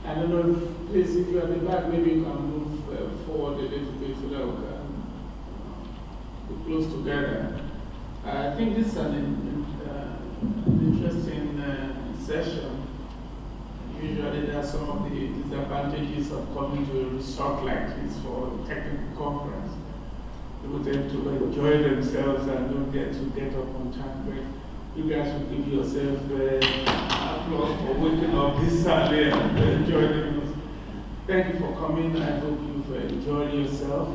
I don't know if, please, if you are at the back, maybe you can move forward a little bit so that we can be close together. I think this is an interesting session. Usually there are some of the disadvantages of coming to a resort like this for a technical conference. People tend to enjoy themselves and don't get to get up on time. But you guys should give yourself applause for waking up this Sunday and joining us. Thank you for coming. I hope you've enjoyed yourself.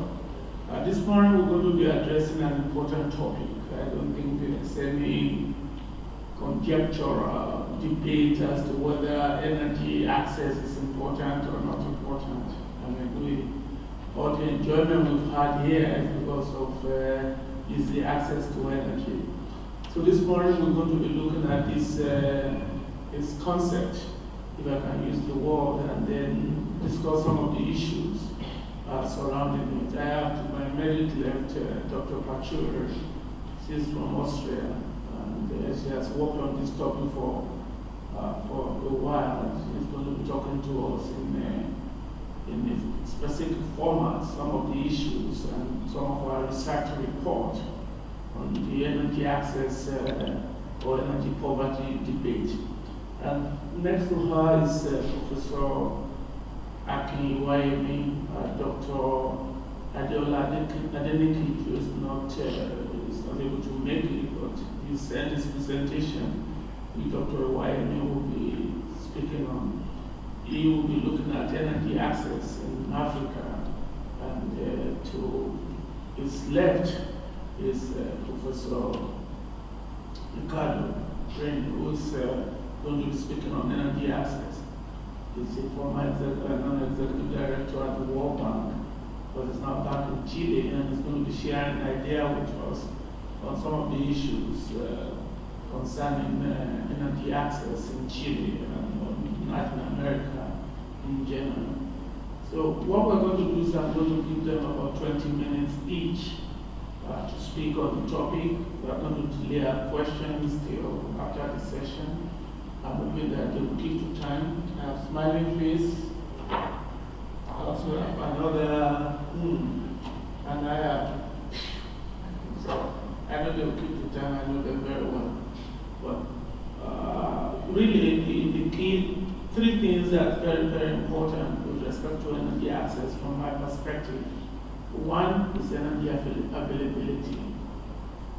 This morning we're going to be addressing an important topic. I don't think there's any conjectural debate as to whether energy access is important or not important. I mean, all the enjoyment we've had here is because of easy access to energy. So this morning we're going to be looking at this concept, if I can use the word, and then discuss some of the issues surrounding it. I have to my immediate left Dr. Pachauri. She's from Austria, and she has worked on this topic for a while. She's going to be talking to us in a specific format, some of the issues and some of our research report on the energy access or energy poverty debate. And next to her is Professor IAEE, Dr. Adeola Adenikinju is not able to make it, but he sent his presentation. Dr. Wayne will be speaking on. He will be looking at energy access in Africa, and to his left is Professor Ricardo Raineri, who is going to be speaking on energy access. He's a former non-executive director at the World Bank, but is now back in Chile, and he's going to be sharing an idea with us on some of the issues concerning energy access in Chile and Latin America in general. So what we're going to do is I'm going to give them about 20 minutes each to speak on the topic. We're going to delay our questions till after the session. I'm hoping that they will keep to time. I have smiling face. I also have another and I have. So I know they will keep to time. I know them very well. But really, the key three things that are very, very important with respect to energy access from my perspective. One is energy availability,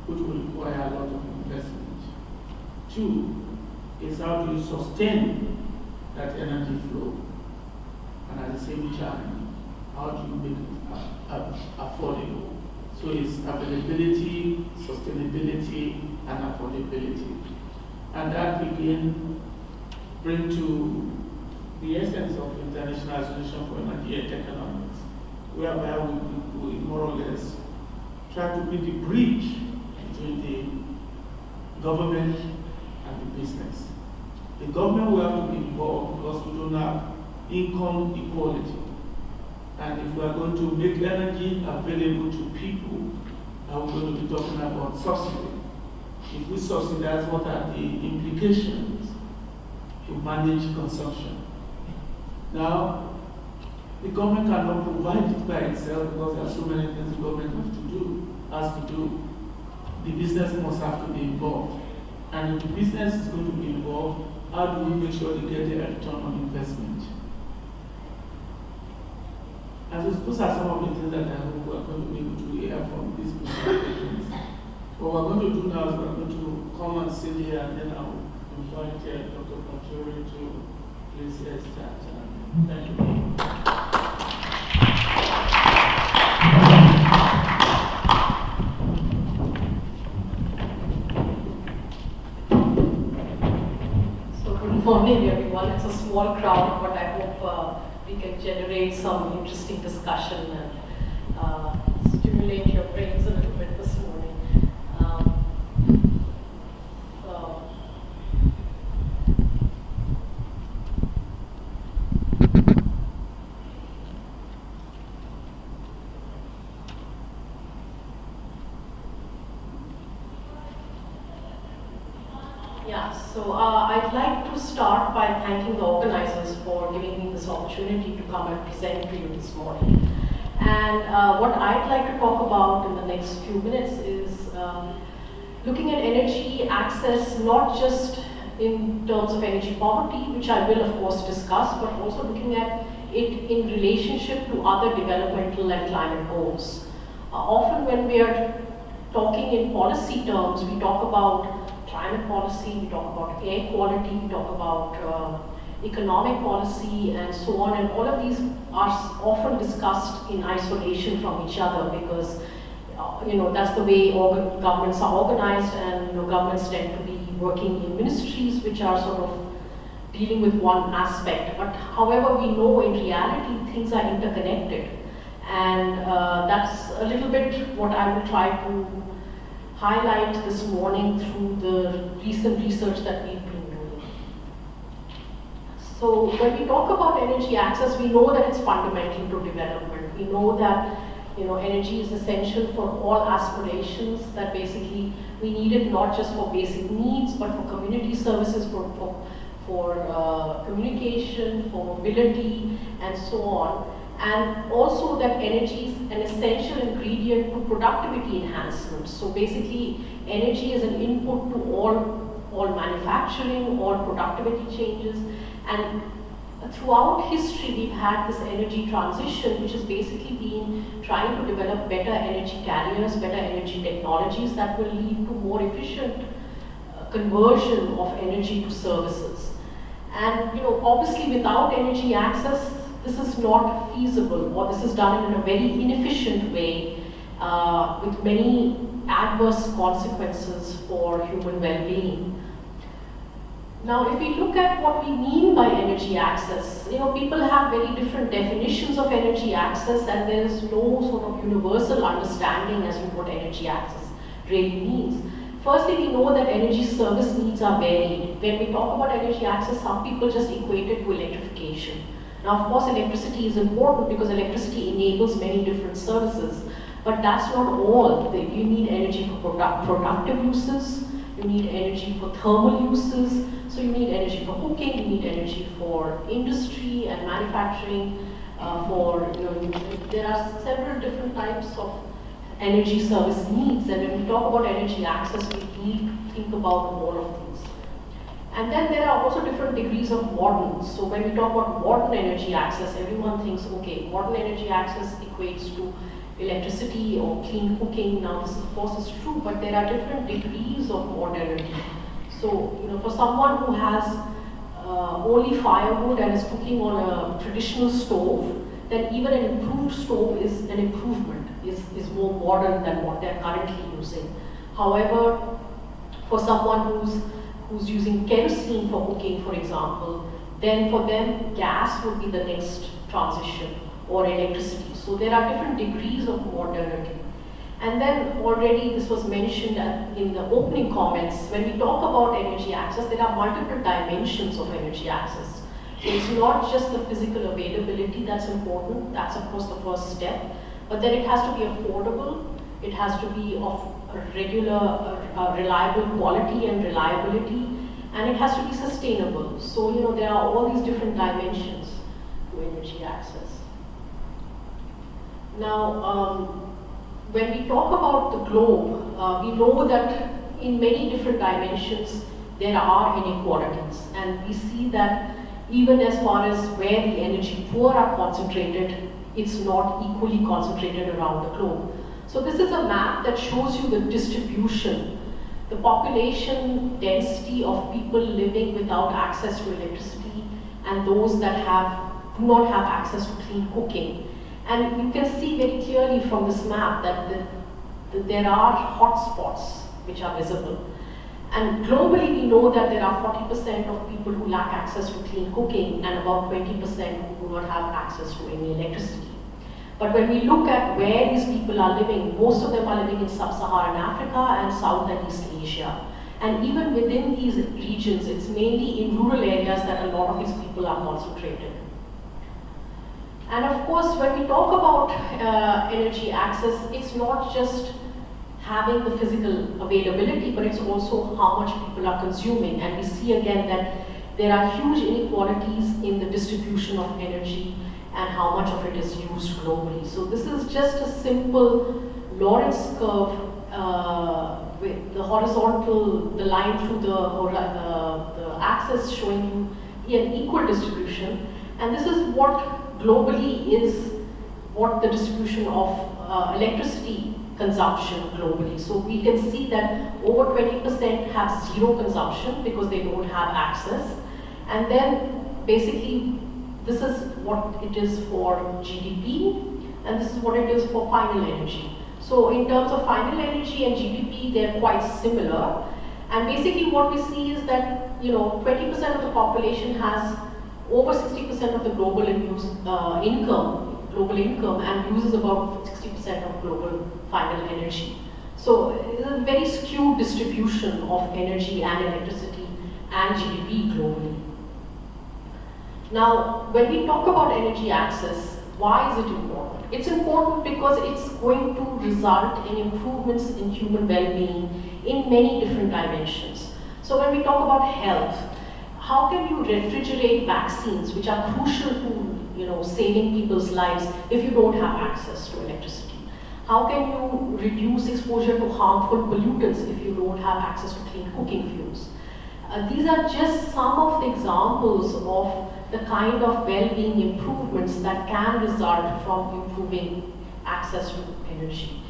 which will require a lot of investment. Two is how do you sustain that energy flow? And at the same time, how do you make it affordable? So it's availability, sustainability, and affordability. And that bring to the essence of International Association for Energy and Economics, whereby we more or less try to be the bridge between the government and the business. The government will have to be involved because we don't have income equality. And if we are going to make energy available to people, we're going to be talking about subsidy. If we subsidize, what are the implications to manage consumption? Now, the government cannot provide it by itself because there are so many things the government has to do. The business must have to be involved. And if the business is going to be involved, how do we make sure they get a return on investment? And those are some of the things that I hope we are going to be able to hear from these presentations. What we're going to do now is we're going to come and sit here, and then I'll invite Dr. Pachauri to please start. Thank you. So good morning, everyone. It's a small crowd, but I hope we can generate some interesting discussion and stimulate your brains a little bit this morning. So I'd like to start by thanking the organizers for giving me this opportunity to come and present to you this morning. And what I'd like to talk about in the next few minutes is looking at energy access, not just in terms of energy poverty, which I will of course discuss, but also looking at it in relationship to other developmental and climate goals. Often when we are talking in policy terms, we talk about climate policy, we talk about air quality, we talk about economic policy and so on, and all of these are often discussed in isolation from each other because that's the way governments are organized, and governments tend to be working in ministries which are sort of dealing with one aspect. But however, we know in reality things are interconnected, and that's a little bit what I will try to highlight this morning through the recent research that we've been doing. So when we talk about energy access, we know that it's fundamental to development. We know that energy is essential for all aspirations, that basically we need it not just for basic needs, but for community services, for communication, for mobility, and so on. And also that energy is an essential ingredient to productivity enhancement. So basically, energy is an input to all manufacturing, all productivity changes. And throughout history, we've had this energy transition, which has basically been trying to develop better energy carriers, better energy technologies that will lead to more efficient conversion of energy to services. And obviously without energy access, this is not feasible, or this is done in a very inefficient way with many adverse consequences for human well-being. Now, if we look at what we mean by energy access, people have very different definitions of energy access, and there is no sort of universal understanding as to what energy access really means. Firstly, we know that energy service needs are varied. When we talk about energy access, some people just equate it to electrification. Now, of course, electricity is important because electricity enables many different services, but that's not all. You need energy for productive uses, you need energy for thermal uses, so you need energy for cooking, you need energy for industry and manufacturing, there are several different types of energy service needs, and when we talk about energy access, we need to think about all of these. And then there are also different degrees of modern. So when we talk about modern energy access, everyone thinks, okay, modern energy access equates to electricity or clean cooking. Now this of course is true, but there are different degrees of modernity. So for someone who has only firewood and is cooking on a traditional stove, then even an improved stove is an improvement, is more modern than what they're currently using. However, for someone who's using kerosene for cooking, for example, then for them gas would be the next transition, or electricity. So there are different degrees of modernity. And then already this was mentioned in the opening comments, when we talk about energy access, there are multiple dimensions of energy access. So it's not just the physical availability that's important, that's of course the first step, but then it has to be affordable, it has to be of regular, reliable quality and reliability, and it has to be sustainable. So there are all these different dimensions to energy access. Now, when we talk about the globe, we know that in many different dimensions there are inequalities, and we see that even as far as where the energy poor are concentrated, it's not equally concentrated around the globe. So this is a map that shows you the distribution, the population density of people living without access to electricity and those that do not have access to clean cooking. And you can see very clearly from this map that there are hotspots which are visible. And globally we know that there are 40% of people who lack access to clean cooking and about 20% who do not have access to any electricity. But when we look at where these people are living, most of them are living in sub-Saharan Africa and South and East Asia. And even within these regions, it's mainly in rural areas that a lot of these people are concentrated. And of course, when we talk about energy access, it's not just having the physical availability, but it's also how much people are consuming. And we see again that there are huge inequalities in the distribution of energy and how much of it is used globally. So this is just a simple Lorentz curve with the horizontal, the line through the axis showing you an equal distribution. And this is what globally is what the distribution of electricity consumption globally. So we can see that over 20% have zero consumption because they don't have access. And then basically this is what it is for GDP, and this is what it is for final energy. So in terms of final energy and GDP, they're quite similar. And basically what we see is that 20% of the population has over 60% of the global income and uses about 60% of global final energy. So it's a very skewed distribution of energy and electricity and GDP globally. Now, when we talk about energy access, why is it important? It's important because it's going to result in improvements in human well-being in many different dimensions. So when we talk about health, how can you refrigerate vaccines, which are crucial to saving people's lives if you don't have access to electricity? How can you reduce exposure to harmful pollutants if you don't have access to clean cooking fuels? These are just some of the examples of the kind of well-being improvements that can result from improving access to energy.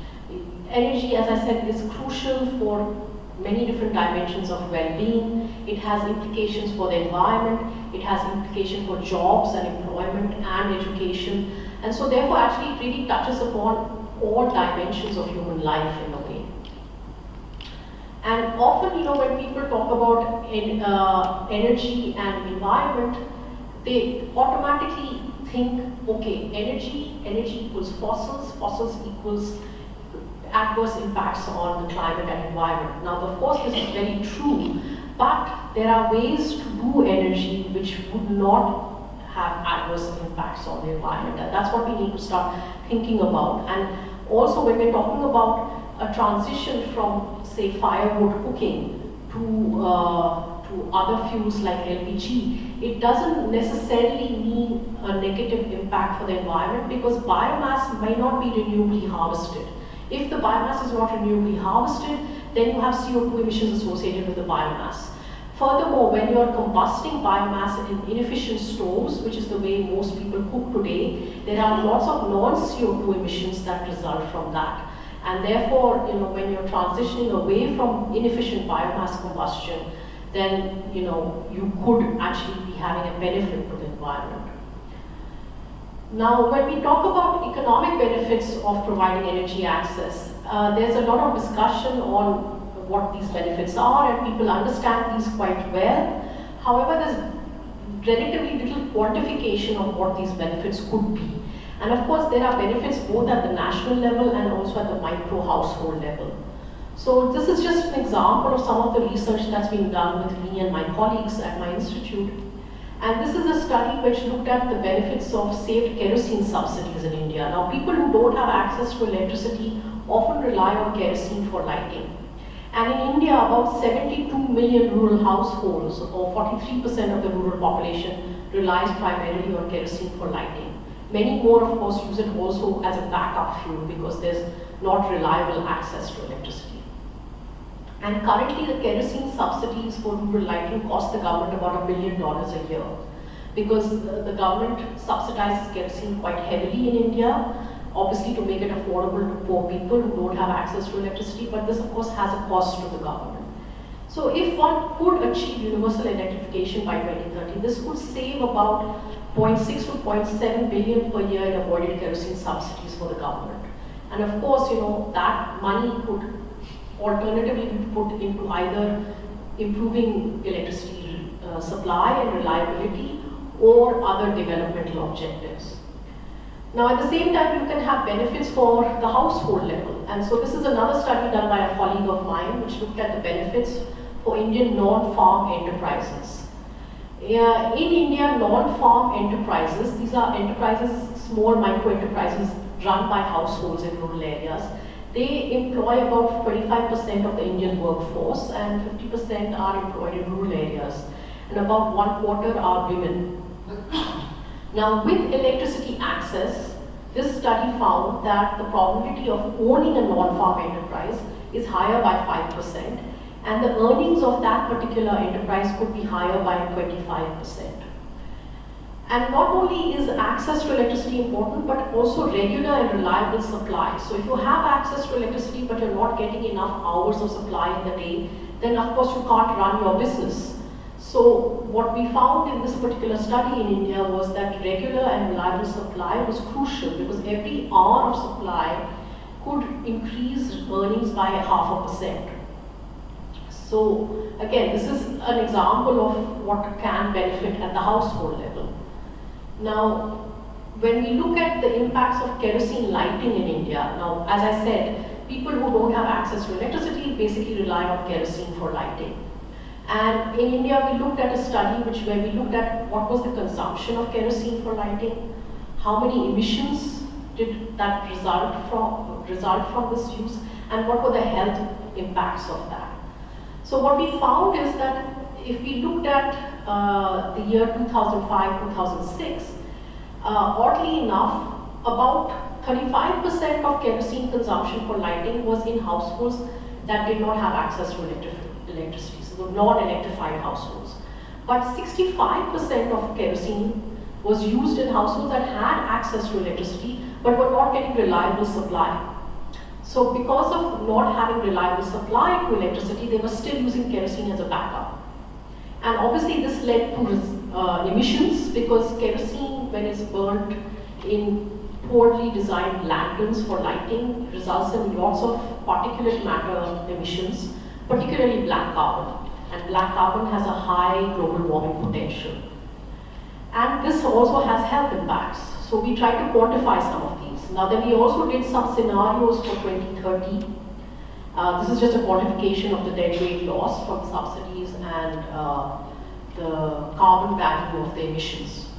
Energy, as I said, is crucial for many different dimensions of well-being. It has implications for the environment, it has implications for jobs and employment and education. And so therefore actually it really touches upon all dimensions of human life in a way. And often, when people talk about energy and environment, they automatically think, okay, energy equals fossils equals adverse impacts on the climate and environment. Now, of course, this is very true, but there are ways to do energy which would not have adverse impacts on the environment, and that's what we need to start thinking about. And also, when we're talking about a transition from, say, firewood cooking to other fuels like LPG, it doesn't necessarily mean a negative impact for the environment because biomass may not be renewably harvested. If the biomass is not renewably harvested, then you have CO2 emissions associated with the biomass. Furthermore, when you are combusting biomass in inefficient stoves, which is the way most people cook today, there are lots of non-CO2 emissions that result from that. And therefore, when you're transitioning away from inefficient biomass combustion, then you could actually be having a benefit to the environment. Now, when we talk about economic benefits of providing energy access, there's a lot of discussion on what these benefits are, and people understand these quite well. However, there's relatively little quantification of what these benefits could be. And of course, there are benefits both at the national level and also at the micro household level. So this is just an example of some of the research that's been done with me and my colleagues at my institute. And this is a study which looked at the benefits of saved kerosene subsidies in India. Now, people who don't have access to electricity often rely on kerosene for lighting. And in India, about 72 million rural households, or 43% of the rural population, relies primarily on kerosene for lighting. Many more, of course, use it also as a backup fuel because there's not reliable access to electricity. And currently, the kerosene subsidies for rural lighting cost the government about $1 billion a year because the government subsidizes kerosene quite heavily in India, obviously to make it affordable to poor people who don't have access to electricity, but this of course has a cost to the government. So if one could achieve universal electrification by 2030, this would save about 0.6 to 0.7 billion per year in avoided kerosene subsidies for the government. And of course, that money could alternatively be put into either improving electricity supply and reliability or other developmental objectives. Now, at the same time, you can have benefits for the household level. And so this is another study done by a colleague of mine which looked at the benefits for Indian non-farm enterprises. In India, non-farm enterprises, these are enterprises, small micro-enterprises run by households in rural areas. They employ about 25% of the Indian workforce and 50% are employed in rural areas. and about 1/4 are women. Now, with electricity access, this study found that the probability of owning a non-farm enterprise is higher by 5%, and the earnings of that particular enterprise could be higher by 25%. And not only is access to electricity important, but also regular and reliable supply. So if you have access to electricity, but you're not getting enough hours of supply in the day, then of course you can't run your business. So what we found in this particular study in India was that regular and reliable supply was crucial, because every hour of supply could increase earnings by 0.5%. So again, this is an example of what can benefit at the household level. Now, when we look at the impacts of kerosene lighting in India, now as I said, people who don't have access to electricity basically rely on kerosene for lighting. And in India, we looked at a study where we looked at what was the consumption of kerosene for lighting, how many emissions did that result from this use, and what were the health impacts of that. So what we found is that if we looked at the year 2005-2006, oddly enough, about 35% of kerosene consumption for lighting was in households that did not have access to electricity, so the non-electrified households. But 65% of kerosene was used in households that had access to electricity but were not getting reliable supply. So because of not having reliable supply to electricity, they were still using kerosene as a backup. And obviously this led to emissions, because kerosene, when it's burnt in poorly designed lanterns for lighting, results in lots of particulate matter emissions, particularly black carbon. And black carbon has a high global warming potential. And this also has health impacts. So we tried to quantify some of these. Now then we also did some scenarios for 2030. This is just a quantification of the deadweight loss from subsidies and the carbon value of the emissions.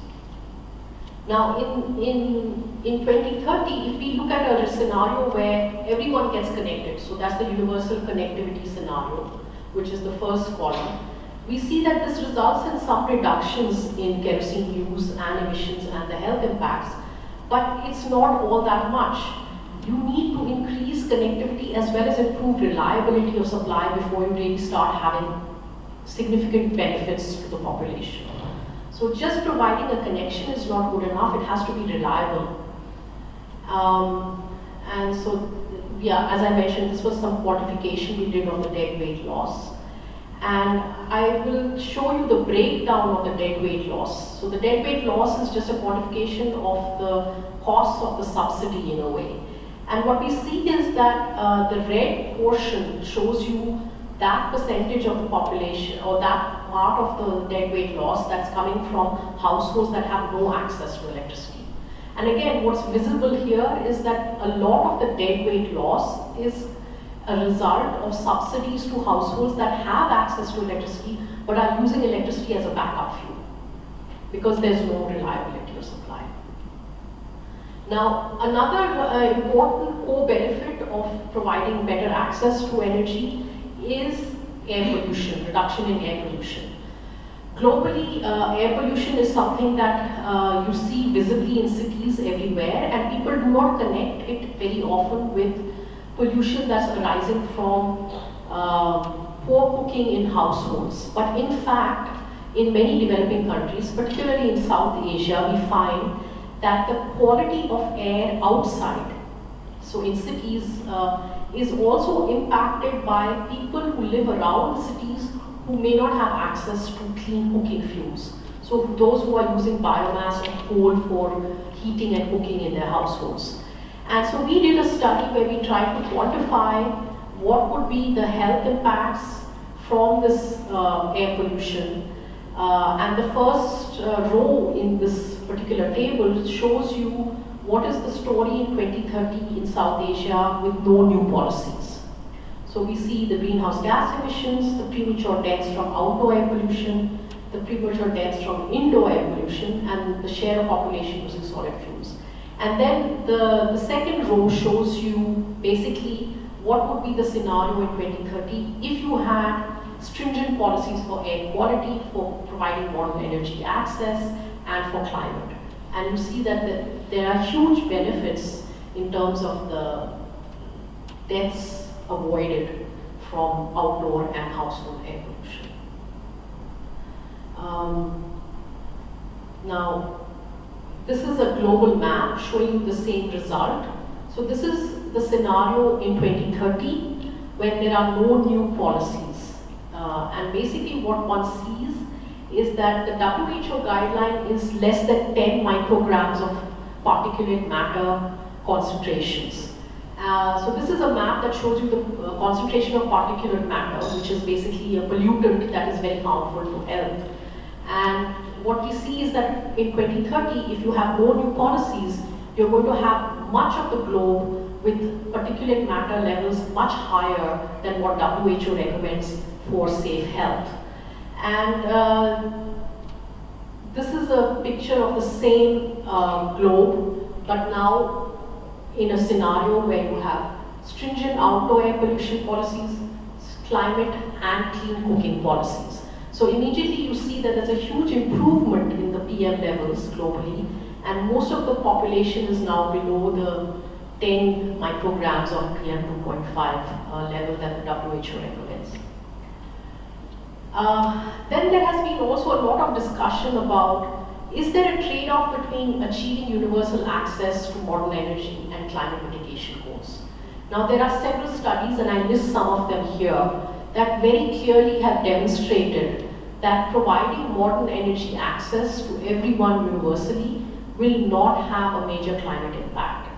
Now in 2030, if we look at a scenario where everyone gets connected, so that's the universal connectivity scenario, which is the first column, we see that this results in some reductions in kerosene use and emissions and the health impacts, but it's not all that much. You need to increase connectivity as well as improve reliability of supply before you really start having significant benefits to the population. So just providing a connection is not good enough, it has to be reliable. And so, yeah, as I mentioned, this was some quantification we did on the deadweight loss. And I will show you the breakdown of the deadweight loss. So the deadweight loss is just a quantification of the cost of the subsidy in a way. And what we see is that the red portion shows you that percentage of the population, or that part of the deadweight loss that's coming from households that have no access to electricity. And again, what's visible here is that a lot of the deadweight loss is a result of subsidies to households that have access to electricity but are using electricity as a backup fuel because there's no reliability of supply. Now, another important co-benefit of providing better access to energy is air pollution, reduction in air pollution. Globally, air pollution is something that you see visibly in cities everywhere, and people do not connect it very often with pollution that's arising from poor cooking in households. But in fact, in many developing countries, particularly in South Asia, we find that the quality of air outside, so in cities, is also impacted by people who live around the cities who may not have access to clean cooking fuels. So those who are using biomass or coal for heating and cooking in their households. And so we did a study where we tried to quantify what would be the health impacts from this air pollution. And the first row in this particular table shows you what is the story in 2030 in South Asia with no new policies. So we see the greenhouse gas emissions, the premature deaths from outdoor air pollution, the premature deaths from indoor air pollution, and the share of population using solid fuels. And then the second row shows you basically what would be the scenario in 2030 if you had stringent policies for air quality, for providing modern energy access, and for climate. And you see that there are huge benefits in terms of the deaths avoided from outdoor and household air pollution. Now, this is a global map showing you the same result. So this is the scenario in 2030 when there are no new policies. And basically what one sees is that the WHO guideline is less than 10 micrograms of particulate matter concentrations. So this is a map that shows you the concentration of particulate matter, which is basically a pollutant that is very harmful to health. And what we see is that in 2030, if you have no new policies, you're going to have much of the globe with particulate matter levels much higher than what WHO recommends for safe health. And this is a picture of the same globe, but now in a scenario where you have stringent outdoor air pollution policies, climate and clean cooking policies. So immediately you see that there's a huge improvement in the PM levels globally, and most of the population is now below the 10 micrograms of PM 2.5 level that the WHO recommends. Then there has been also a lot of discussion about, is there a trade-off between achieving universal access to modern energy and climate mitigation goals? Now there are several studies, and I list some of them here, that very clearly have demonstrated that providing modern energy access to everyone universally will not have a major climate impact.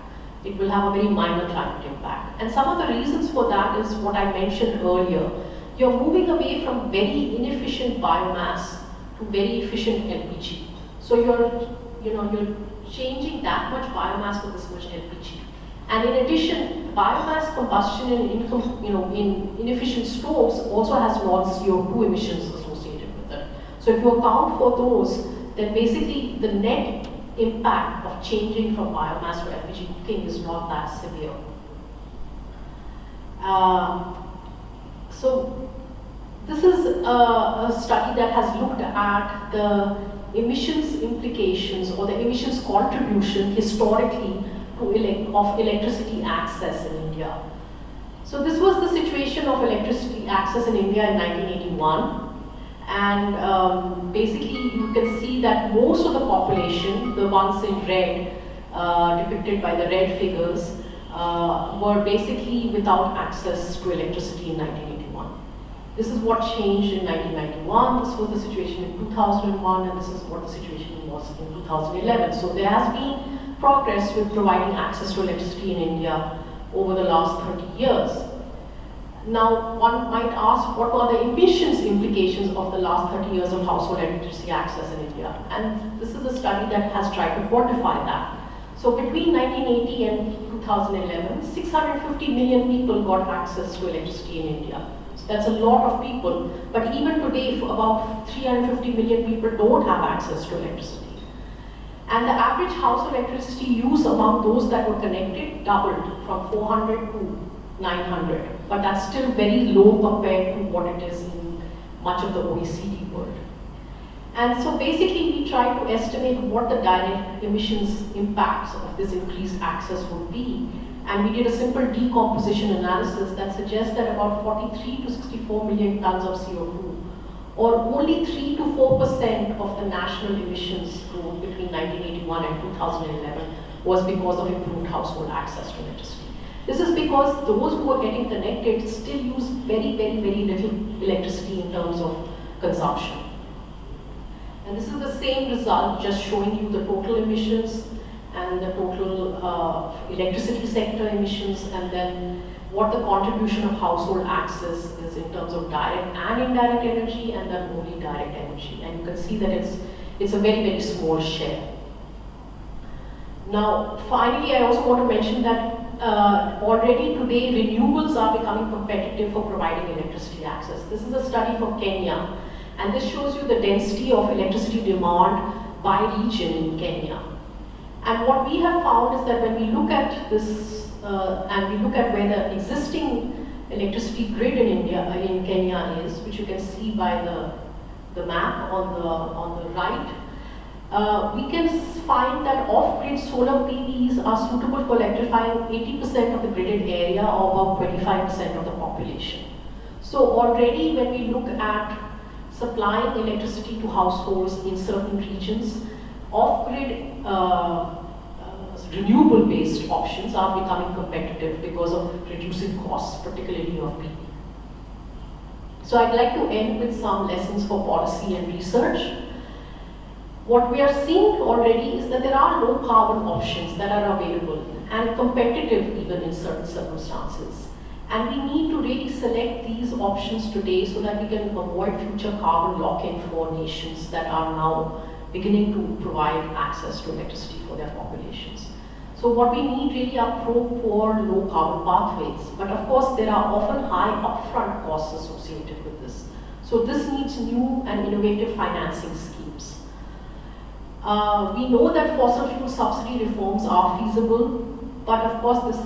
It will have a very minor climate impact. And some of the reasons for that is what I mentioned earlier. You're moving away from very inefficient biomass to very efficient LPG. So you're changing that much biomass for this much LPG. And in addition, biomass combustion in inefficient stoves also has non-CO2 emissions associated with it. So if you account for those, then basically the net impact of changing from biomass to LPG cooking is not that severe. So this is a study that has looked at the emissions implications or the emissions contribution historically of electricity access in India. So this was the situation of electricity access in India in 1981. And basically you can see that most of the population, the ones in red, depicted by the red figures, were basically without access to electricity in 1981. This is what changed in 1991, this was the situation in 2001, and this is what the situation was in 2011. So there has been progress with providing access to electricity in India over the last 30 years. Now, one might ask, what are the emissions implications of the last 30 years of household electricity access in India? And this is a study that has tried to quantify that. So between 1980 and 2011, 650 million people got access to electricity in India. So that's a lot of people. But even today, about 350 million people don't have access to electricity. And the average household electricity use among those that were connected doubled from 400 to 900. But that's still very low compared to what it is in much of the OECD world. And so basically we try to estimate what the direct emissions impacts of this increased access would be. And we did a simple decomposition analysis that suggests that about 43 to 64 million tons of CO2, or only 3 to 4% of the national emissions growth between 1981 and 2011 was because of improved household access to electricity. This is because those who are getting connected still use very, very, very little electricity in terms of consumption. And this is the same result, just showing you the total emissions and the total electricity sector emissions, and then what the contribution of household access is in terms of direct and indirect energy, and then only direct energy. And you can see that it's a very, very small share. Now, finally, I also want to mention that already today renewables are becoming competitive for providing electricity access. This is a study from Kenya, and this shows you the density of electricity demand by region in Kenya. And what we have found is that when we look at this and we look at where the existing electricity grid in Kenya is, which you can see by the map on the right, we can find that off-grid solar PVs are suitable for electrifying 80% of the gridded area or about 25% of the population. So already when we look at supplying electricity to households in certain regions, off-grid renewable-based options are becoming competitive because of reducing costs, particularly of PV. So I'd like to end with some lessons for policy and research. What we are seeing already is that there are low carbon options that are available and competitive even in certain circumstances. And we need to really select these options today so that we can avoid future carbon lock-in for nations that are now beginning to provide access to electricity for their populations. So what we need really are pro-poor low carbon pathways. But of course there are often high upfront costs associated with this. So this needs new and innovative financing schemes. We know that fossil fuel subsidy reforms are feasible, but of course this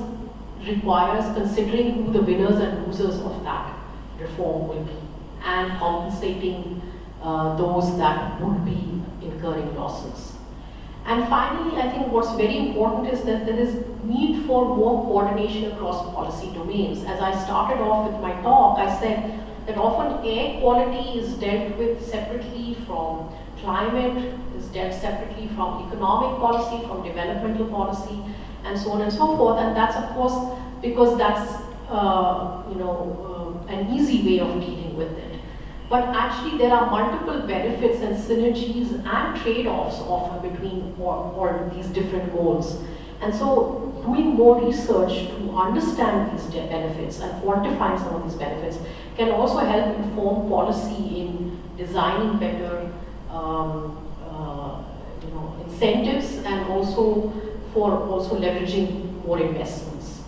requires considering who the winners and losers of that reform will be and compensating those that would be incurring losses. And finally, I think what's very important is that there is need for more coordination across policy domains. As I started off with my talk, I said that often air quality is dealt with separately from climate, is dealt separately from economic policy, from developmental policy, and so on and so forth. And that's of course because that's an easy way of dealing with it. But actually there are multiple benefits and synergies and trade-offs often between all these different goals. And so doing more research to understand these benefits and quantifying some of these benefits can also help inform policy in designing better incentives and also for leveraging more investments.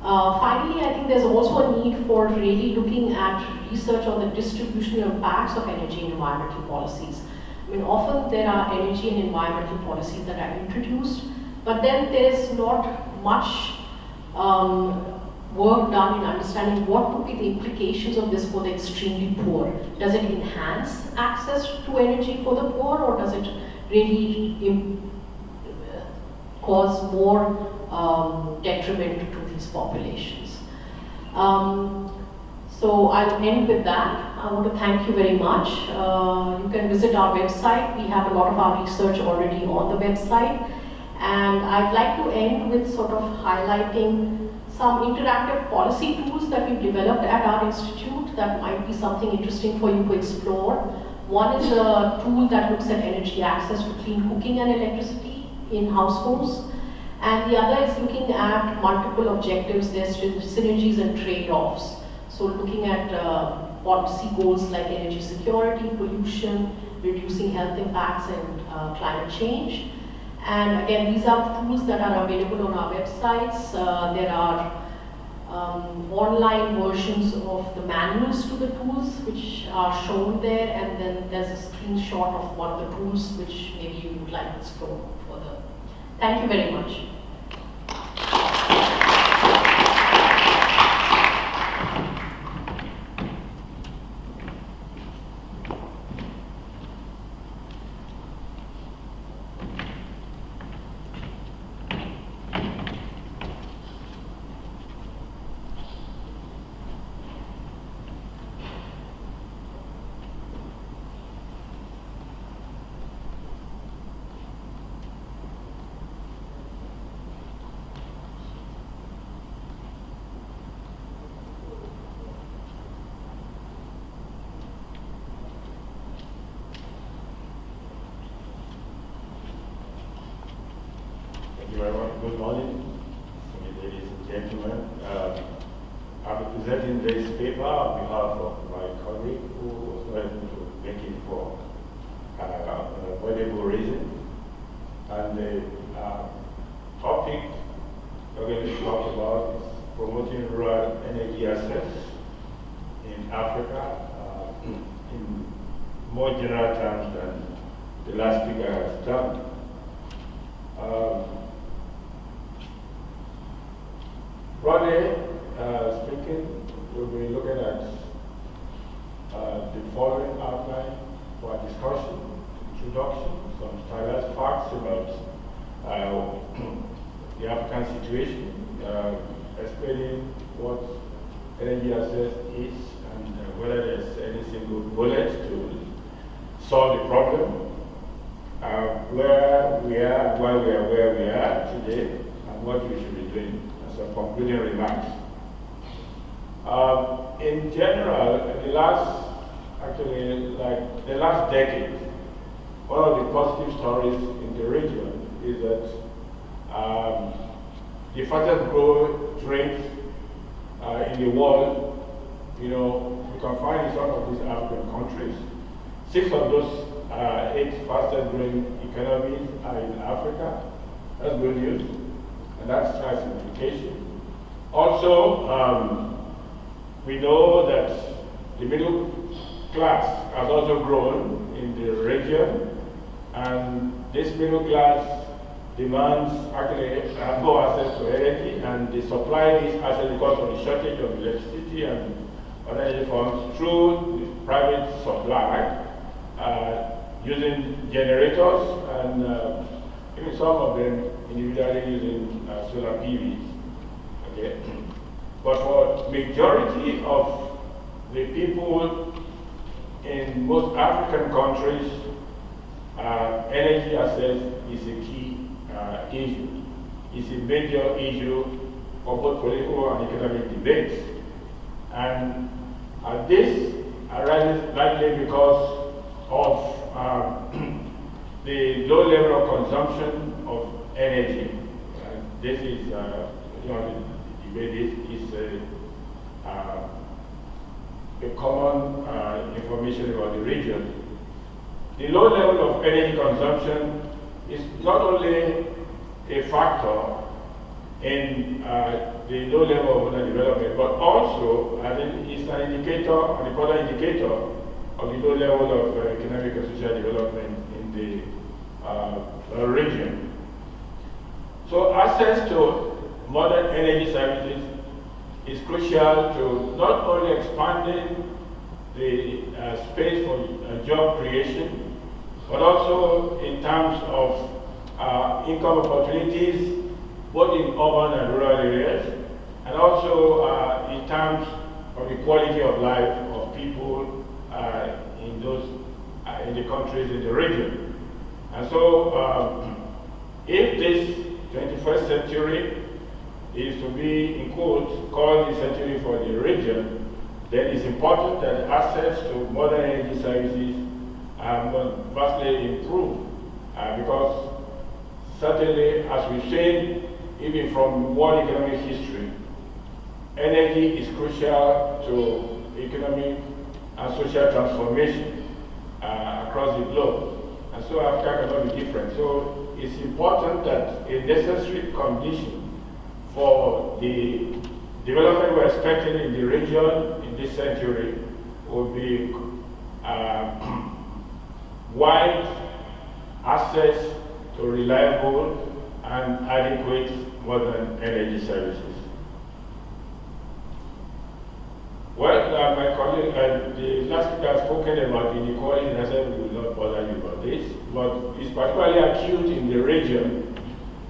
Finally, I think there's also a need for really looking at research on the distributional impacts of energy and environmental policies. I mean, often there are energy and environmental policies that are introduced, but then there's not much work done in understanding what would be the implications of this for the extremely poor. Does it enhance access to energy for the poor, or does it really cause more detriment to these populations? So I'll end with that. I want to thank you very much. You can visit our website. We have a lot of our research already on the website. And I'd like to end with sort of highlighting some interactive policy tools that we've developed at our institute that might be something interesting for you to explore. One is a tool that looks at energy access to clean cooking and electricity in households. And the other is looking at multiple objectives, there's synergies and trade-offs. So looking at policy goals like energy security, pollution, reducing health impacts, and climate change. And again, these are tools that are available on our websites. There are online versions of the manuals to the tools which are shown there, and then there's a screenshot of one of the tools which maybe you would like to explore further. Thank you very much. Good morning, ladies and gentlemen. I'm presenting this paper on behalf of my colleague who was not able to make it for an avoidable reason. And the topic we're going to talk about is promoting rural energy access in Africa in more general terms than the last speaker has done. Broadly speaking, facts about the African situation, explaining what energy access is and whether there's any single bullet to solve the problem, where we are, why we are where we are today, and what we should be doing as a concluding remarks. In general, the last decade, one of the positive stories in the region is that the fastest growth rates in the world, you can find in some of these African countries. 6 of those 8 fastest growing economies are in Africa. That's good news, and that's simplification. Also, we know that the middle class has also grown in the region, and this middle class demands actually more access to energy, and they supply this access because of the shortage of electricity and other energy forms through the private supply, using generators and even some of them individually using solar PVs. Okay? But for majority of the people in most African countries, energy access is a key issue. It's a major issue for both political and economic debates. And this arises largely because of the low level of consumption of energy. This is, the debate is a common information about the region. The low level of energy consumption is not only a factor in the low level of development, but also it's an indicator, an important indicator of the low level of economic and social development in the region. So access to modern energy services is crucial to not only expanding the space for job creation, but also in terms of income opportunities, both in urban and rural areas, and also in terms of the quality of life of people in the countries in the region. And so, if this 21st century is to be, in quotes, called the century for the region, then it's important that access to modern energy services must vastly improve, because certainly, as we've seen, even from world economic history, energy is crucial to economic and social transformation across the globe. And so Africa cannot be different. So it's important that a necessary condition for the development we're expecting in the region in this century will be wide access to reliable and adequate modern energy services. Well, my colleague, the last speaker has spoken about inequality, and I said we will not bother you about this, but it's particularly acute in the region,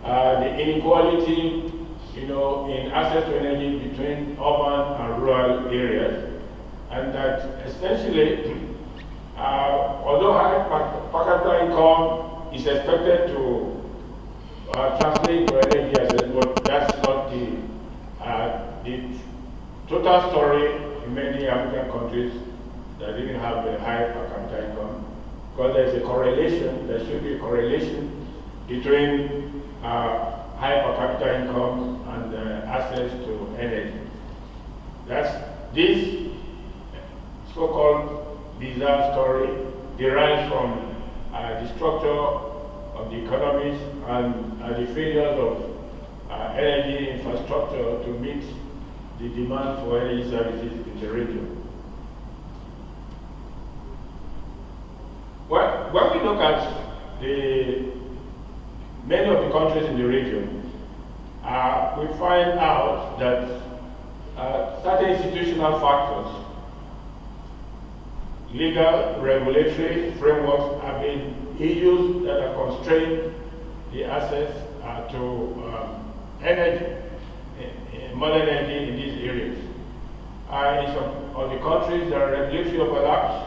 the inequality, in access to energy between urban and rural areas, and that essentially, although high per capita income is expected to translate into energy access, but that's not the total story in many African countries that even have a high per capita income, because there is a correlation, there should be a correlation between high per capita income and access to energy. This so-called bizarre story derives from the structure of the economies and the failures of energy infrastructure to meet the demand for energy services in the region. Well, when we look at many of the countries in the region, we find out that certain institutional factors, legal, regulatory frameworks have been issues that have constrained the access to energy, modern energy in these areas. In some of the countries, there are regulatory overlaps,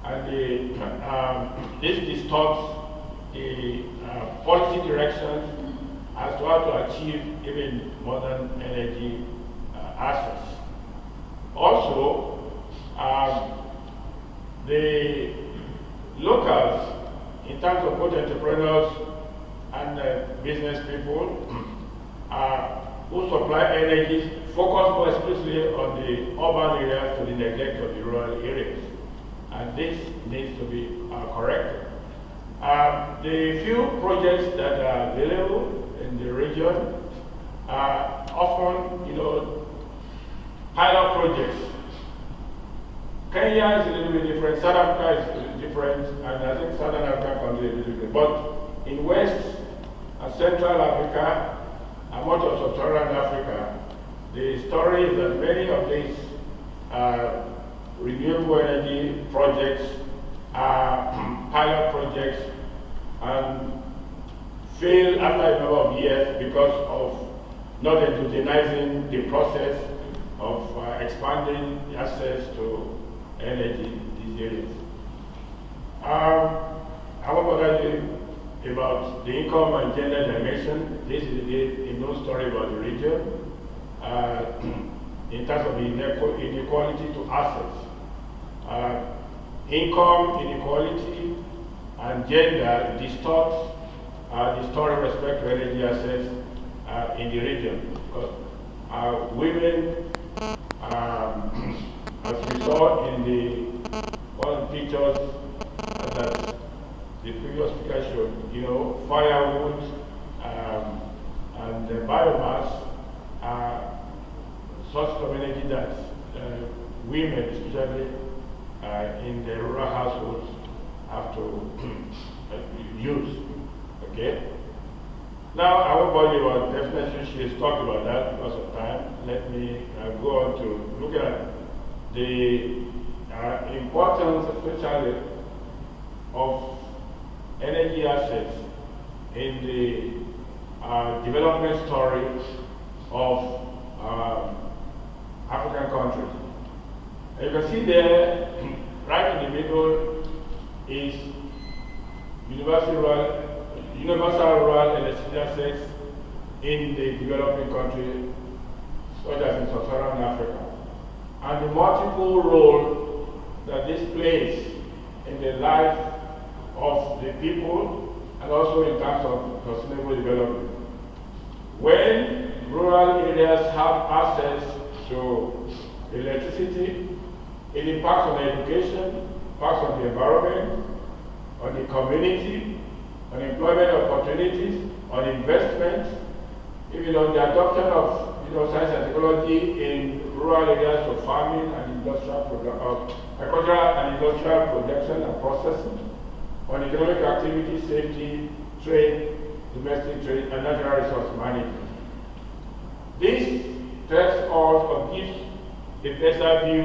and this distorts the policy directions as to how to achieve even modern energy access. Also, the locals, in terms of both entrepreneurs and business people who supply energy, focus more explicitly on the urban areas to the neglect of the rural areas. And this needs to be corrected. The few projects that are available in the region are often, pilot projects. Kenya is a little bit different, South Africa is different, and I think Southern Africa can be a little bit. But in West and Central Africa, and much of Sub-Saharan Africa, the story is that many of these renewable energy projects are pilot projects and fail after a number of years because of not indigenizing the process of expanding access to energy in these areas. I want to tell you about the income and gender dimension. This is a known story about the region in terms of inequality to assets. Income inequality and gender distorts the story with respect to energy access in the region. Because women, as we saw in one of the pictures that the previous speaker showed, firewood and the biomass are sources of energy that women, especially in the rural households, have to use. Okay? Now, I won't bother you about definition. She has talked about that because of time. Let me go on to look at the importance, especially, of energy assets in the development story of African countries. And you can see there, right in the middle, is universal rural electricity access in the developing countries, such as in Sub-Saharan Africa, and the multiple role that this plays in the life of the people and also in terms of sustainable development. When rural areas have access to electricity, it impacts on education, impacts on the environment, on the community, on employment opportunities, on investments, even on the adoption of science and technology in rural areas of farming and agricultural and industrial production and processing, on economic activity, safety, trade, domestic trade, and natural resource management. This tells us or gives a better view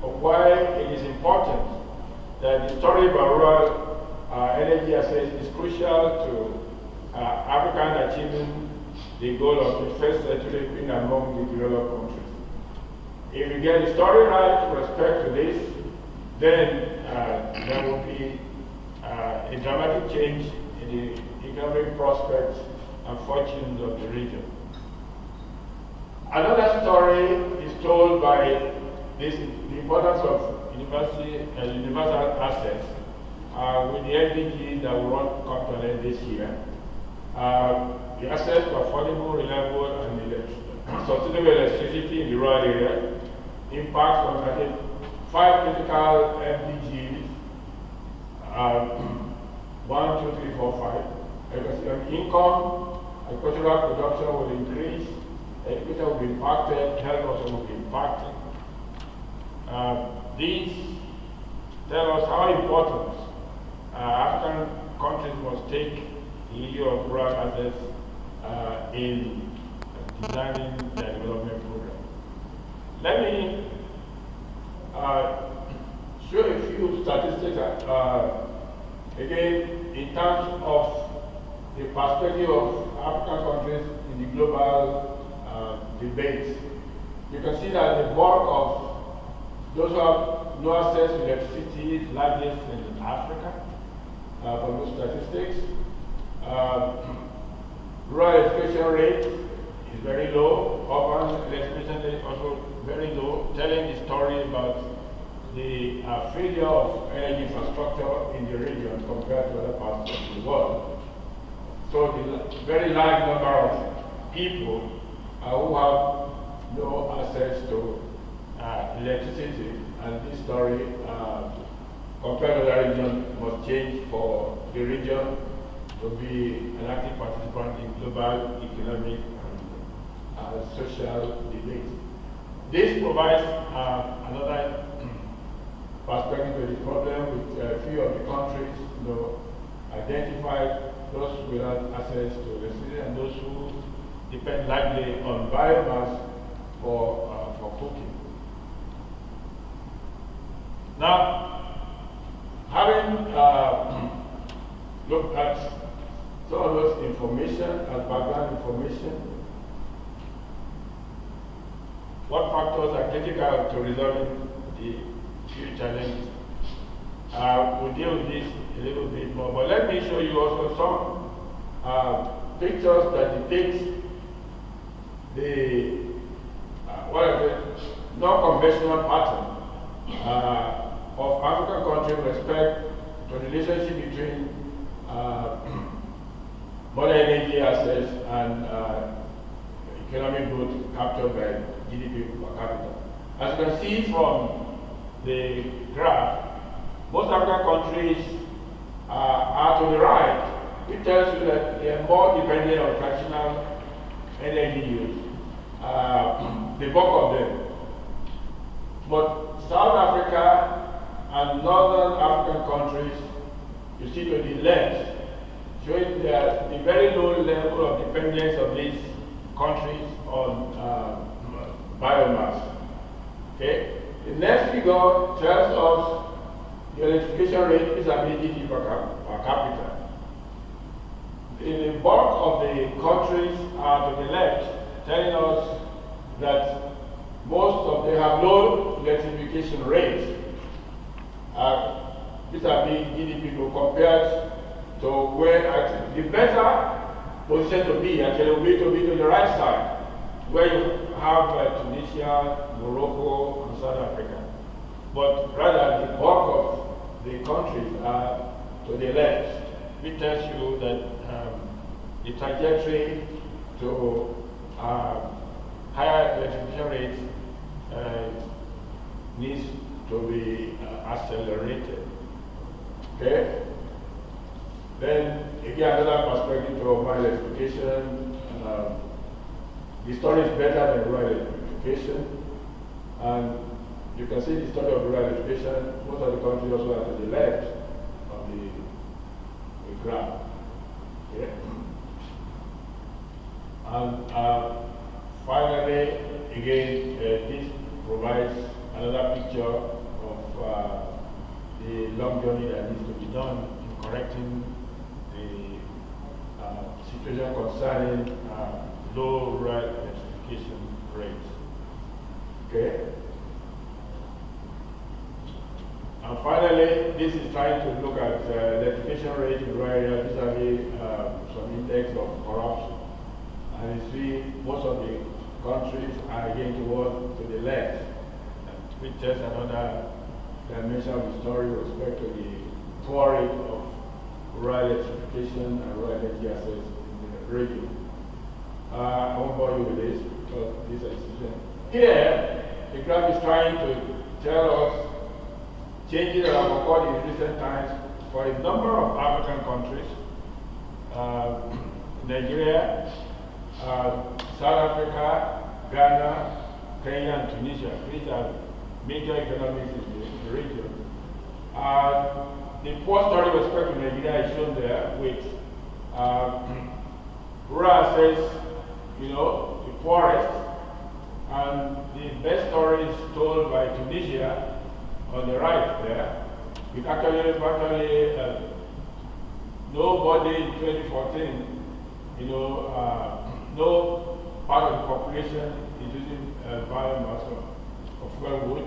of why it is important that the story about rural energy access is crucial to Africa achieving the goal of 21st century being among the developed countries. If we get the story right with respect to this, then there will be a dramatic change in the economic prospects and fortunes of the region. Another story is told by the importance of universal access with the MDG that we want to come to an end this year. The access to affordable, reliable, and sustainable electricity in the rural area impacts on 5 critical MDGs. 1, 2, 3, 4, 5. Income, agricultural production will increase, education will be impacted, health also will be impacted. These tell us how important African countries must take the issue of rural assets in designing their development program. Let me show a few statistics again in terms of the perspective of African countries in the global debate, you can see that the bulk of those who have no access to electricity is largest in Africa, from those statistics. Rural education rate is very low, urban education rate also very low, telling the story about the failure of energy infrastructure in the region compared to other parts of the world. So the very large number of people who have no access to electricity, and this story compared to the region must change for the region to be an active participant in global economic and social debate. This provides another perspective to the problem with a few of the countries identified those without access to electricity and those who depend largely on biomass for cooking. Now, having looked at some of those information as background information, what factors are critical to resolving the few challenges? We'll deal with this a little bit more, but let me show you also some pictures that depicts the non-conventional pattern of African countries with respect to the relationship between modern energy access and economic growth captured by GDP per capita. As you can see from the graph, most African countries are to the right, which tells you that they are more dependent on traditional energy use, the bulk of them. But South Africa and Northern African countries, you see to the left, showing that the very low level of dependence of these countries on biomass. Okay? The next figure tells us the electrification rate is ability per capita. The bulk of the countries are to the left, telling us that most of them have low electrification rates. Vis-a-vis GDP compared to where actually the better position to be actually will be to the right side, where you have Tunisia, Morocco, and South Africa. But rather the bulk of the countries are to the left, which tells you that the trajectory to higher electrification rates needs to be accelerated. Okay? Then again, another perspective to urban electrification. The story is better than rural electrification, and you can see the story of rural electrification. Most of the countries also are to the left of the graph. Okay? And finally, again, this provides another picture of the long journey that needs to be done in correcting the situation concerning low rural electrification rates. Okay? And finally, this is trying to look at electrification rate in rural areas vis-a-vis some index of corruption. And you see most of the countries are again towards to the left, which tells another dimension of the story with respect to the poor rate of rural electrification and rural energy access in the region. I won't bore you with this because this is here. The graph is trying to tell us changes that have occurred in recent times for a number of African countries, Nigeria, South Africa, Ghana, Kenya, and Tunisia, which are major economies in the region. The poor story with respect to Nigeria is shown there with rural access, the poorest, and the best story is told by Tunisia on the right there, with actually nobody in 2014, no part of the population is using biomass or fuel wood.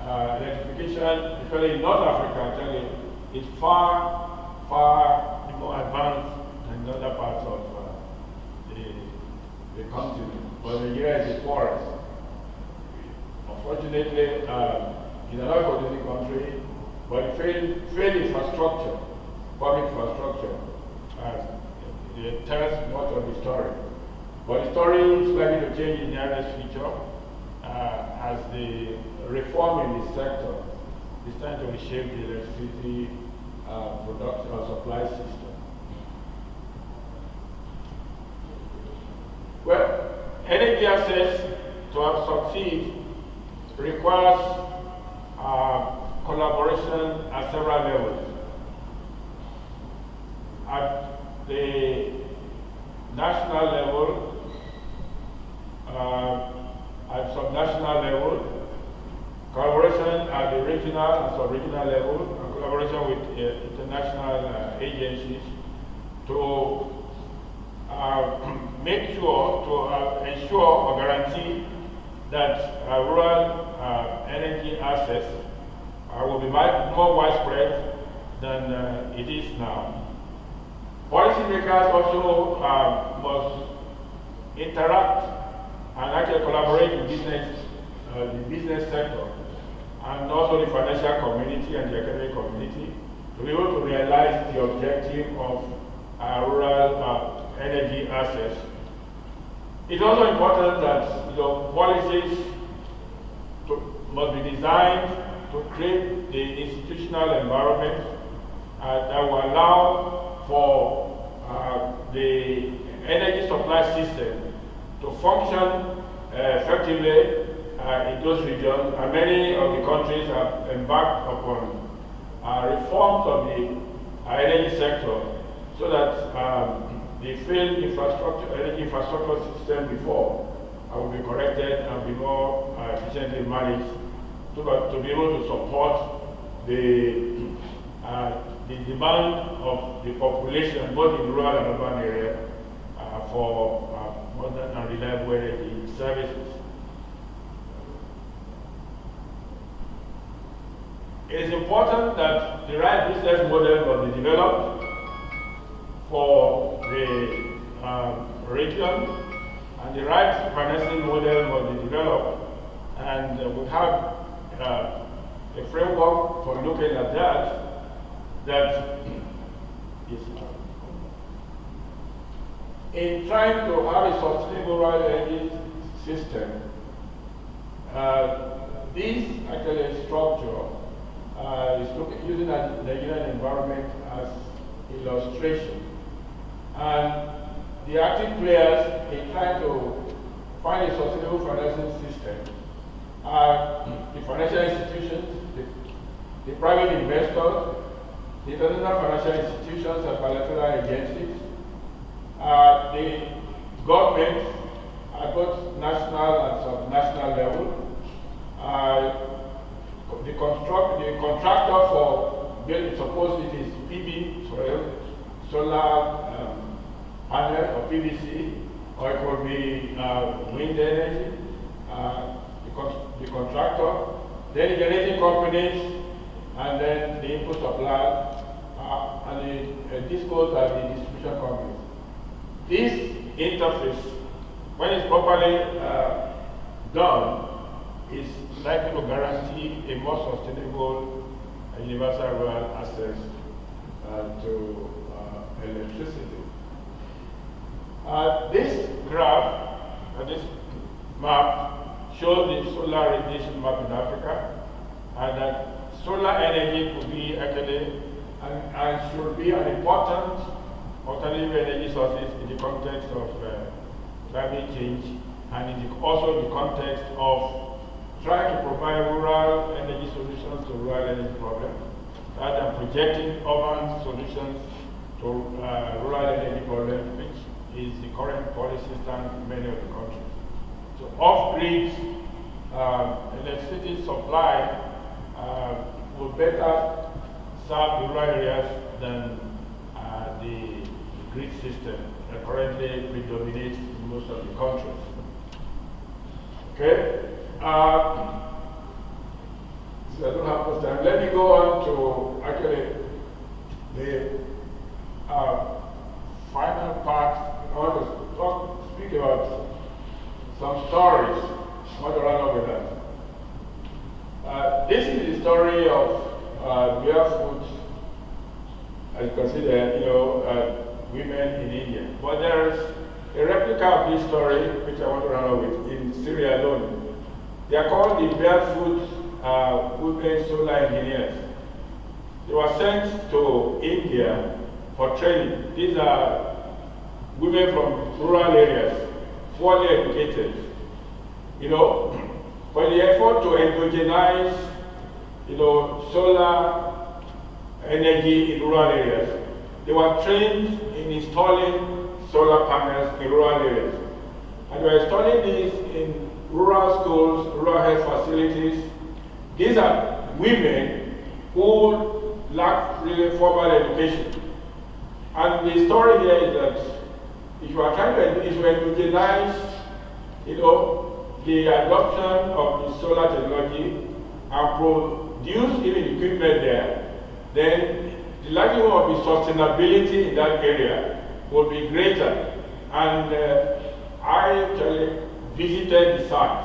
Electrification, especially in North Africa, actually, is far more advanced than other parts of the continent. But Nigeria is the poorest. Unfortunately, it's another producing country, but it failed infrastructure, public infrastructure, it tells much of the story. But the story is likely to change in the nearest future as the reform in this sector is trying to reshape the electricity production or supply system. Well, energy access to succeed requires collaboration at several levels. At the national level, at subnational level, collaboration at the regional and sub-regional level, and collaboration with international agencies to make sure, to ensure or guarantee that rural energy access will be more widespread than it is now. Policymakers also must interact and actually collaborate with the business sector and also the financial community and the academic community to be able to realize the objective of rural energy access. It's also important that policies must be designed to create the institutional environment that will allow for the energy supply system to function effectively in those regions, and many of the countries have embarked upon reforms of the energy sector so that the failed energy infrastructure system before will be corrected and be more efficiently managed to be able to support the demand of the population, both in rural and urban areas, for modern and reliable energy services. It is important that the right business model must be developed for the region, and the right financing model must be developed, and we have a framework for looking at that is in trying to have a sustainable rural energy system. This actually structure is using the Nigerian environment as illustration. And the active players in trying to find a sustainable financing system are the financial institutions, the private investors, the international financial institutions and bilateral agencies, the government at both national and subnational level, the contractor for building, suppose it is PV, solar panel or PVC, or it could be wind energy, the contractor, then the generating companies, and then the input supply, and the discos are the distribution companies. This interface, when it's properly done, is likely to guarantee a more sustainable and universal rural access to electricity. This graph, this map, shows the solar radiation map in Africa, and that solar energy could be actually and should be an important alternative energy sources in the context of climate change, and also in the context of trying to provide rural energy solutions to rural energy problems, rather than projecting urban solutions to rural energy problems, which is the current policy stance in many of the countries. So off-grid electricity supply will better serve the rural areas than the grid system that currently predominates in most of the countries. Okay? So I don't have much time. Let me go on to actually the final part. I want to speak about some stories. I want to run over that. This is the story of barefoot, as considered, women in India. But there is a replica of this story, which I want to run over with, in Syria alone. They are called the barefoot women solar engineers. They were sent to India for training. These are women from rural areas, poorly educated, for the effort to endogenize, solar energy in rural areas. They were trained in installing solar panels in rural areas. And they were installing these in rural schools, rural health facilities. These are women who lack really formal education. And the story here is that if you are trying to endogenize, the adoption of the solar technology and produce even equipment there, then the likelihood of the sustainability in that area will be greater. And I actually visited the site,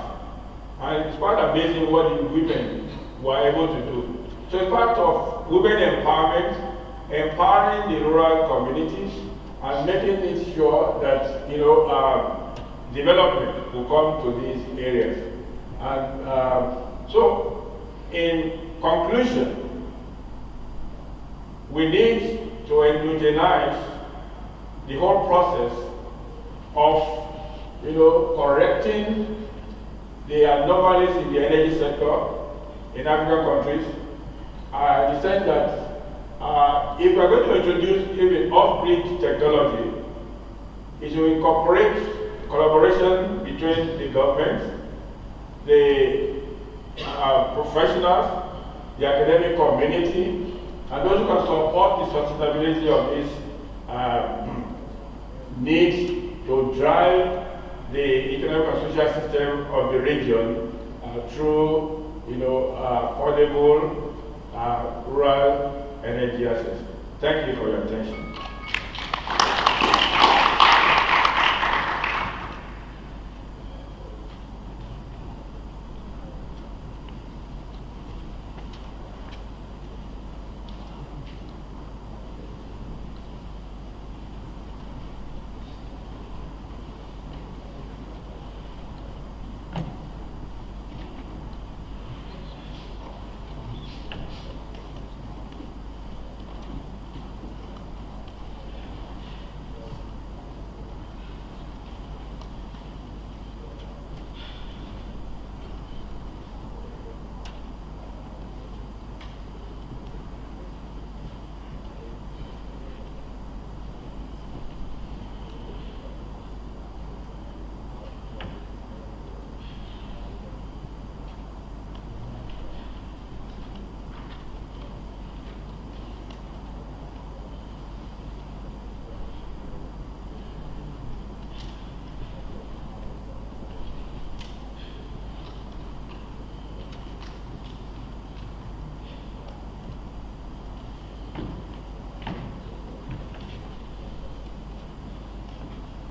and it's quite amazing what the women were able to do. So it's part of women empowerment, empowering the rural communities, and making it sure that development will come to these areas. And so, in conclusion, we need to endogenize the whole process of correcting the anomalies in the energy sector in African countries. In the sense that if we are going to introduce even off-grid technology, it should incorporate collaboration between the government, the professionals, the academic community, and those who can support the sustainability of this needs to drive the economic and social system of the region through, affordable rural energy access. Thank you for your attention.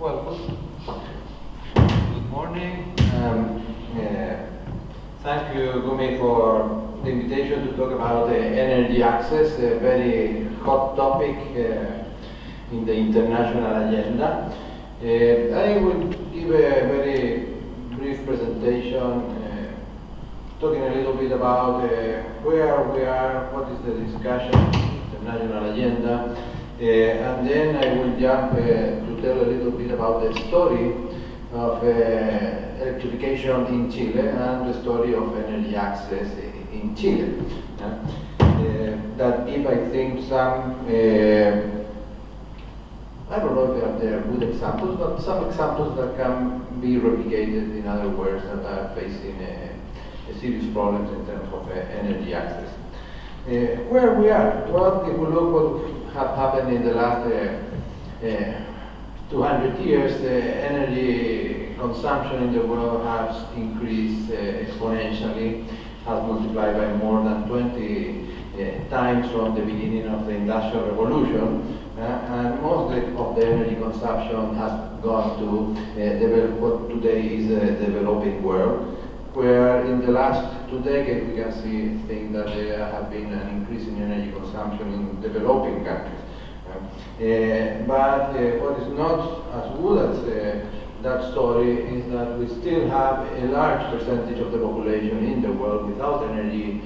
Well, good morning. Thank you, Wumi, for the invitation to talk about energy access, a very hot topic in the international agenda. I will give a very brief presentation talking a little bit about where we are, what is the discussion, international agenda, and then I will jump to tell a little bit about the story of electrification in Chile and the story of energy access in Chile. That give, I think, some, I don't know if they are good examples, but some examples that can be replicated in other words that are facing serious problems in terms of energy access. Where we are, well, if we look what have happened in the last 200 years, the energy consumption in the world has increased exponentially, has multiplied by more than 20 times from the beginning of the Industrial Revolution, and most of the energy consumption has gone to what today is a developing world, where in the last 2 decades we can think that there have been an increase in energy consumption in developing countries. But what is not as good as that story is that we still have a large percentage of the population in the world without energy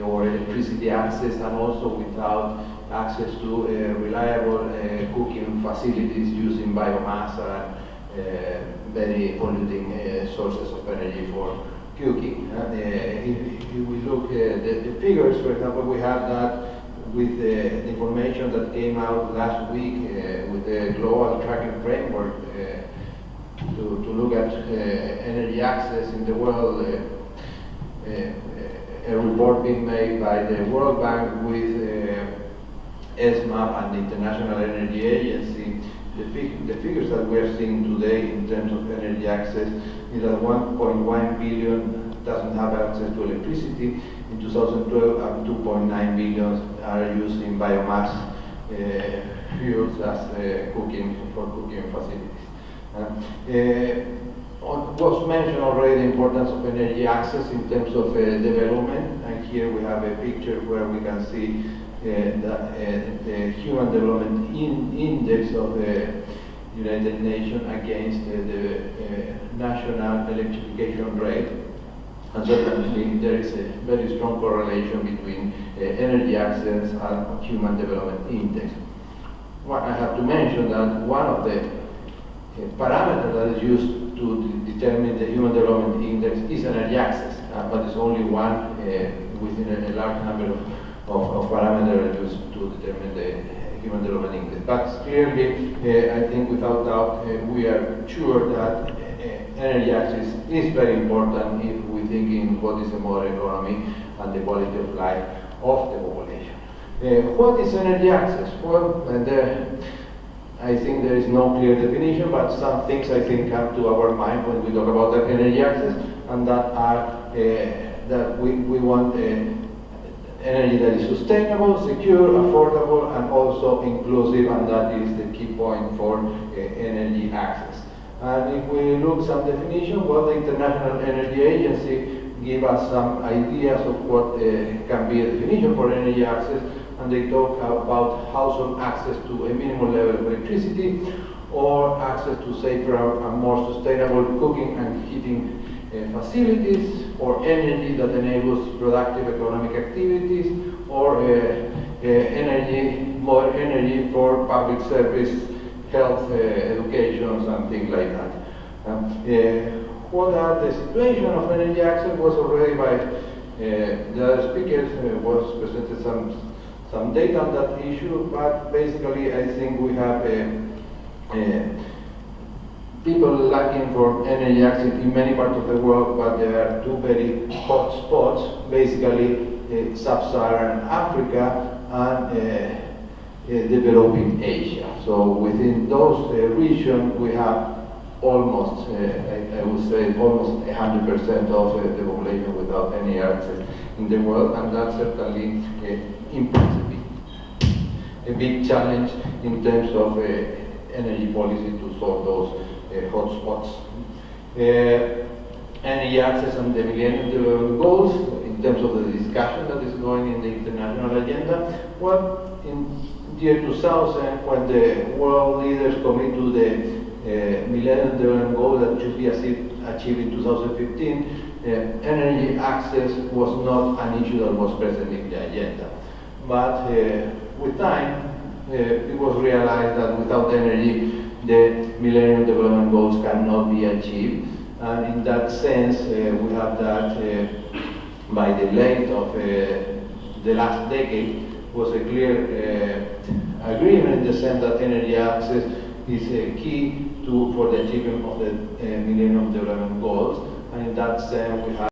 or electricity access, and also without access to reliable cooking facilities using biomass and very polluting sources of energy for cooking. If we look at the figures, for example, we have that with the information that came out last week with the global tracking framework to look at energy access in the world, a report being made by the World Bank with ESMAP and the International Energy Agency. The figures that we are seeing today in terms of energy access is that 1.1 billion doesn't have access to electricity. In 2012, 2.9 billion are used in biomass fuels as cooking facilities. Was mentioned already the importance of energy access in terms of development, and here we have a picture where we can see the Human Development Index of the United Nations against the national electrification rate. And certainly there is a very strong correlation between energy access and Human Development Index. Well, I have to mention that one of the parameters that is used to determine the Human Development Index is energy access, but it's only one within a large number of parameters used to determine the Human Development Index. But clearly, I think without doubt, we are sure that energy access is very important if we think in what is a modern economy and the quality of life of the population. What is energy access? Well, I think there is no clear definition, but some things I think come to our mind when we talk about the energy access, and that are that we want energy that is sustainable, secure, affordable, and also inclusive, and that is the key point for energy access. And if we look some definition, well, the International Energy Agency give us some ideas of what can be a definition for energy access, and they talk about household access to a minimum level of electricity, or access to safer and more sustainable cooking and heating facilities, or energy that enables productive economic activities, or more energy for public service, health, education, something like that. What are the situation of energy access was already by the other speakers was presented some data on that issue, but basically I think we have people lacking for energy access in many parts of the world, but there are two very hot spots, basically sub-Saharan Africa and developing Asia. So within those regions we have almost, I would say, almost 100% of the population without any access in the world, and that's certainly implicitly a big challenge in terms of energy policy to solve those hotspots. Energy access and the Millennium Development Goals, in terms of the discussion that is going in the international agenda, well, in year 2000, when the world leaders commit to the Millennium Development Goal that should be achieved in 2015, energy access was not an issue that was present in the agenda. But with time, it was realized that without energy, the Millennium Development Goals cannot be achieved. And in that sense, we have that by the late of the last decade was a clear agreement in the sense that energy access is a key for the achievement of the Millennium Development Goals. And in that sense, we have